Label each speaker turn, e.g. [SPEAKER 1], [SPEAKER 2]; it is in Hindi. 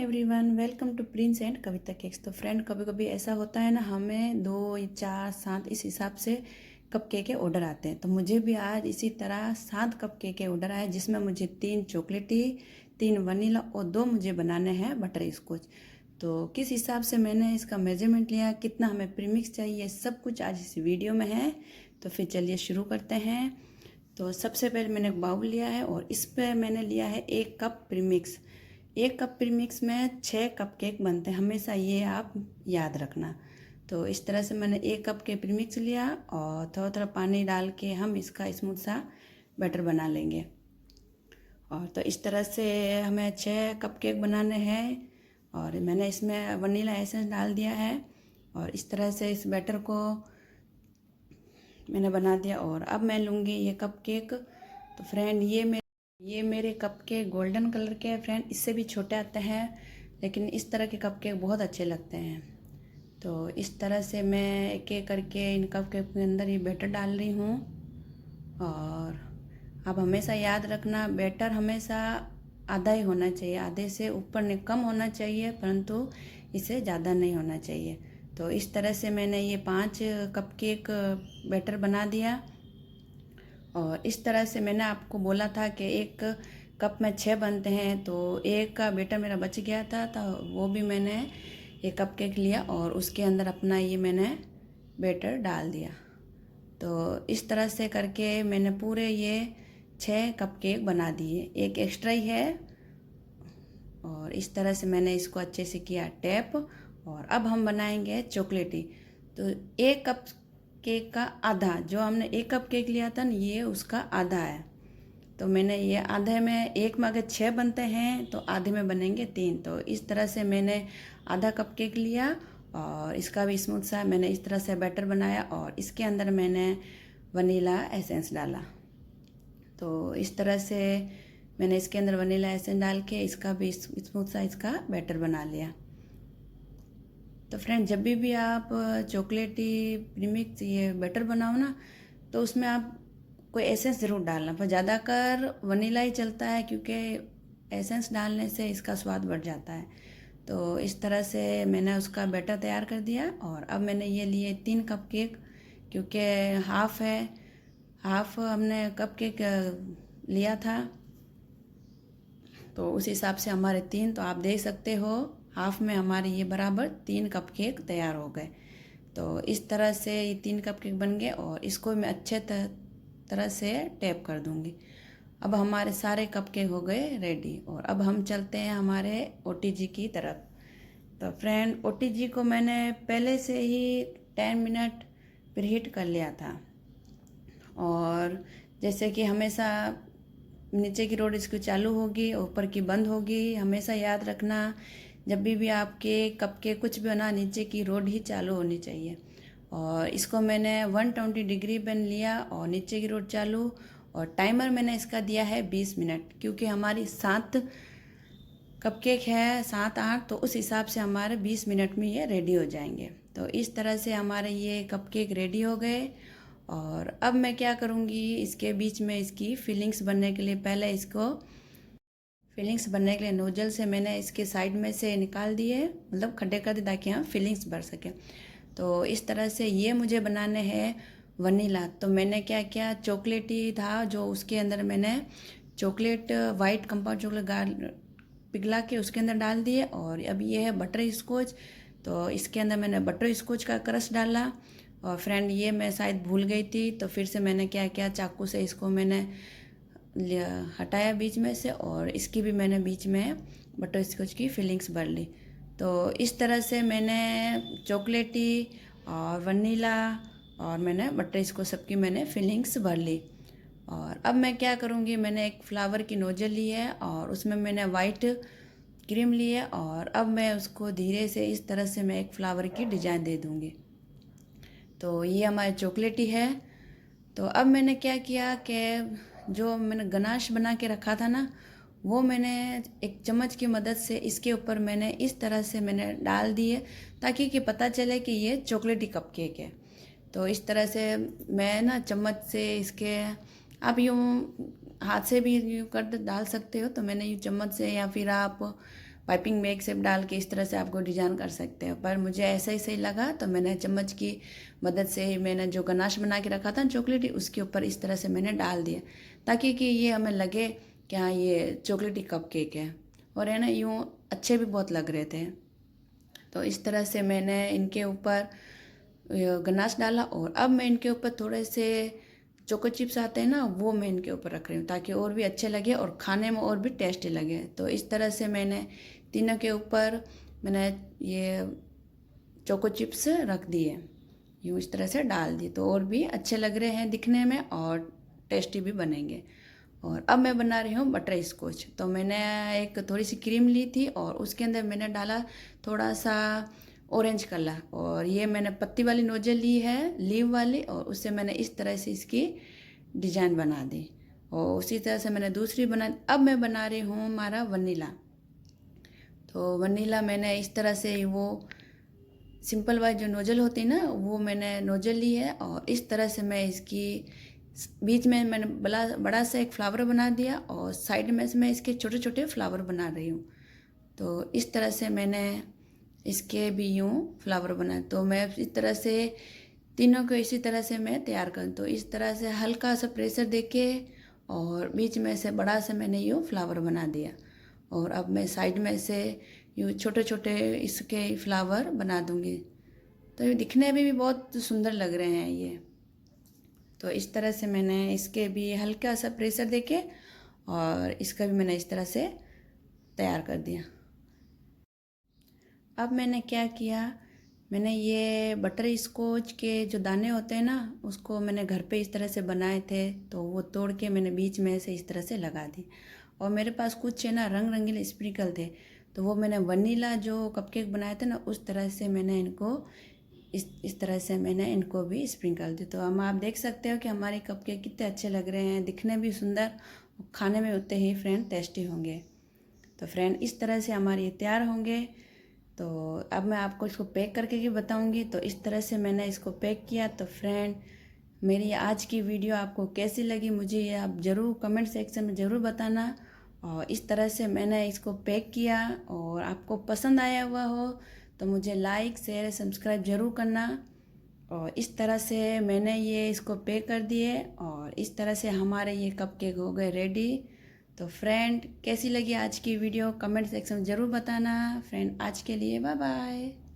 [SPEAKER 1] Everyone, welcome to Prince and Kavita cakes. तो फ्रेंड, कभी कभी ऐसा होता है ना, हमें 2 4 7 इस हिसाब से कप केक के ऑर्डर आते हैं। तो मुझे भी आज इसी तरह 7 कप केक के ऑर्डर आए, जिसमें मुझे 3 चॉकलेटी, 3 वनीला और 2 मुझे बनाने हैं बटर स्कॉच। तो किस हिसाब से मैंने इसका मेजरमेंट लिया, कितना हमें प्रीमिक्स चाहिए, सब कुछ आज इस वीडियो में है। तो फिर चलिए शुरू करते हैं। तो सबसे पहले मैंने एक बाउल लिया है और इस पर मैंने लिया है 1 कप प्रीमिक्स। 1 कप प्रीमिक्स में 6 कप केक बनते हैं, हमेशा ये आप याद रखना। तो इस तरह से मैंने 1 कप के प्रीमिक्स लिया और थोड़ा थोड़ा पानी डाल के हम इसका स्मूथ सा बैटर बना लेंगे। और तो इस तरह से हमें 6 कप केक बनाने हैं और मैंने इसमें वनीला एसेंस डाल दिया है। और इस तरह से इस बैटर को मैंने बना दिया। और अब मैं लूँगी ये कप केक। तो फ्रेंड, ये मेरे कप केक गोल्डन कलर के हैं फ्रेंड, इससे भी छोटे आते हैं, लेकिन इस तरह के कप केक बहुत अच्छे लगते हैं। तो इस तरह से मैं एक एक करके इन कप केक के अंदर ये बैटर डाल रही हूँ। और अब हमेशा याद रखना, बैटर हमेशा आधा ही होना चाहिए, आधे से ऊपर नहीं, कम होना चाहिए, परंतु इससे ज़्यादा नहीं होना चाहिए। तो इस तरह से मैंने ये 5 कप केक बैटर बना दिया। और इस तरह से मैंने आपको बोला था कि 1 कप में 6 बनते हैं, तो 1 का बैटर मेरा बच गया था, तो वो भी मैंने 1 कप केक लिया और उसके अंदर अपना ये मैंने बैटर डाल दिया। तो इस तरह से करके मैंने पूरे ये 6 कप केक बना दिए, एक एक्स्ट्रा ही है। और इस तरह से मैंने इसको अच्छे से किया टैप। और अब हम बनाएंगे चॉकलेटी। तो 1 कप केक का आधा, जो हमने 1 कप केक लिया था ना, ये उसका आधा है। तो मैंने ये आधे में, एक में अगर 6 बनते हैं तो आधे में बनेंगे 3। तो इस तरह से मैंने आधा कप केक लिया और इसका भी स्मूथ सा मैंने इस तरह से बैटर बनाया और इसके अंदर मैंने वनीला एसेंस डाला। तो इस तरह से मैंने इसके अंदर वनीला एसेंस डाल के इसका भी स्मूथ सा इसका बैटर बना लिया। तो फ्रेंड, जब भी आप चॉकलेटी प्रीमिक्स ये बैटर बनाओ ना, तो उसमें आप कोई एसेंस ज़रूर डालना, पर ज़्यादातर वनीला ही चलता है, क्योंकि एसेंस डालने से इसका स्वाद बढ़ जाता है। तो इस तरह से मैंने उसका बैटर तैयार कर दिया। और अब मैंने ये लिए 3 कप केक, क्योंकि हाफ़ है, हाफ़ हमने कप केक लिया था, तो उस हिसाब से हमारे 3, तो आप देख सकते हो हाफ में हमारे ये बराबर 3 कप केक तैयार हो गए। तो इस तरह से ये 3 कप केक बन गए और इसको मैं अच्छे तरह से टैप कर दूंगी। अब हमारे सारे कप केक हो गए रेडी। और अब हम चलते हैं हमारे ओटीजी की तरफ। तो फ्रेंड, ओटीजी को मैंने पहले से ही 10 मिनट प्रीहीट कर लिया था। और जैसे कि हमेशा नीचे की रोड इसकी चालू होगी, ऊपर की बंद होगी, हमेशा याद रखना, जब भी आपके कप के कुछ भी बना, नीचे की रोड ही चालू होनी चाहिए। और इसको मैंने 120 डिग्री पे लिया और नीचे की रोड चालू। और टाइमर मैंने इसका दिया है 20 मिनट, क्योंकि हमारी 7 कप केक है, 7 8, तो उस हिसाब से हमारे 20 मिनट में ये रेडी हो जाएंगे। तो इस तरह से हमारे ये कप केक रेडी हो गए। और अब मैं क्या करूँगी, इसके बीच में इसकी फिलिंग्स बनने के लिए, पहले इसको फिलिंग्स बनने के लिए नोजल से मैंने इसके साइड में से निकाल दिए, मतलब खड्डे कर दिए, ताकि हम फिलिंग्स भर सकें। तो इस तरह से ये मुझे बनाने हैं वनीला। तो मैंने क्या किया, चॉकलेटी था जो, उसके अंदर मैंने चॉकलेट, वाइट कंपाउंड चॉकलेट पिघला के उसके अंदर डाल दिए। और अब ये है बटर स्कॉच, तो इसके अंदर मैंने बटर स्कॉच का क्रश डाला। और फ्रेंड, ये मैं शायद भूल गई थी, तो फिर से मैंने क्या किया, चाकू से इसको मैंने हटाया बीच में से, और इसकी भी मैंने बीच में बटर स्कॉच की फिलिंग्स भर ली। तो इस तरह से मैंने चॉकलेटी और वनीला और मैंने बटर स्कॉच सबकी मैंने फिलिंग्स भर ली। और अब मैं क्या करूँगी, मैंने एक फ्लावर की नोजल ली है और उसमें मैंने वाइट क्रीम ली है। और अब मैं उसको धीरे से इस तरह से मैं एक फ्लावर की डिज़ाइन दे दूँगी। तो ये हमारे चॉकलेटी है। तो अब मैंने क्या किया कि जो मैंने गनाश बना के रखा था ना, वो मैंने एक चम्मच की मदद से इसके ऊपर मैंने इस तरह से मैंने डाल दिए, ताकि कि पता चले कि ये चॉकलेटी कप केक है। तो इस तरह से मैं ना चम्मच से इसके, आप यूँ हाथ से भी यूँ कर डाल सकते हो, तो मैंने यूँ चम्मच से, या फिर आप पाइपिंग बैग से डाल के इस तरह से आपको डिजाइन कर सकते हो, पर मुझे ऐसा ही सही लगा तो मैंने चम्मच की मदद से ही मैंने जो गनाश बना के रखा था चॉकलेटी उसके ऊपर इस तरह से मैंने डाल दिया, ताकि कि ये हमें लगे कि हाँ ये चॉकलेटी कप केक है। और है ना, यूँ अच्छे भी बहुत लग रहे थे। तो इस तरह से मैंने इनके ऊपर गनाश डाला और अब मैं इनके ऊपर थोड़े से चोको चिप्स आते हैं ना, वो मैं इनके ऊपर रख रही हूँ ताकि और भी अच्छे लगे और खाने में और भी टेस्टी लगे। तो इस तरह से मैंने तीनों के ऊपर मैंने ये चोको चिप्स रख दिए, यूँ इस तरह से डाल दिए, तो और भी अच्छे लग रहे हैं दिखने में और टेस्टी भी बनेंगे। और अब मैं बना रही हूँ बटर स्कॉच। तो मैंने एक थोड़ी सी क्रीम ली थी और उसके अंदर मैंने डाला थोड़ा सा ऑरेंज कलर, और ये मैंने पत्ती वाली नोजल ली है, लीव वाली, और उससे मैंने इस तरह से इसकी डिजाइन बना दी। और उसी तरह से मैंने दूसरी बना। अब मैं बना रही हूँ हमारा वनीला। तो वनीला मैंने इस तरह से वो सिंपल वाली जो नोजल होती है ना, वो मैंने नोजल ली है और इस तरह से मैं इसकी बीच में मैंने बड़ा सा एक फ्लावर बना दिया और साइड में से मैं इसके छोटे छोटे फ्लावर बना रही हूँ। तो इस तरह से मैंने इसके भी यूँ फ्लावर बनाए। तो मैं इस तरह से तीनों को इसी तरह से मैं तैयार करूँ। तो इस तरह से हल्का सा प्रेशर देके और बीच में से बड़ा सा मैंने यूँ फ्लावर बना दिया, और अब मैं साइड में से यूँ छोटे छोटे इसके फ्लावर बना दूँगी। तो ये दिखने में भी बहुत सुंदर लग रहे हैं ये। तो इस तरह से मैंने इसके भी हल्का सा प्रेशर देके और इसका भी मैंने इस तरह से तैयार कर दिया। अब मैंने क्या किया, मैंने ये बटर स्कॉच के जो दाने होते हैं ना, उसको मैंने घर पे इस तरह से बनाए थे, तो वो तोड़ के मैंने बीच में से इस तरह से लगा दी। और मेरे पास कुछ है ना रंग रंगीले स्प्रिंकल थे, तो वो मैंने वनीला जो कपकेक बनाए थे ना, उस तरह से मैंने इनको इस तरह से मैंने इनको भी स्प्रिंकल दी। तो हम आप देख सकते हो कि हमारे कपकेक कितने अच्छे लग रहे हैं, दिखने भी सुंदर, खाने में उतने ही फ्रेंड टेस्टी होंगे। तो फ्रेंड इस तरह से हमारे ये तैयार होंगे। तो अब मैं आपको इसको पैक करके भी बताऊंगी। तो इस तरह से मैंने इसको पैक किया। तो फ्रेंड मेरी आज की वीडियो आपको कैसी लगी, मुझे ये आप ज़रूर कमेंट सेक्शन में ज़रूर बताना। और इस तरह से मैंने इसको पैक किया और आपको पसंद आया हुआ हो तो मुझे लाइक शेयर सब्सक्राइब ज़रूर करना। और इस तरह से मैंने ये इसको पैक कर दिए और इस तरह से हमारे ये कपकेक हो गए रेडी। तो फ्रेंड कैसी लगी आज की वीडियो कमेंट सेक्शन में ज़रूर बताना। फ्रेंड आज के लिए बाय बाय।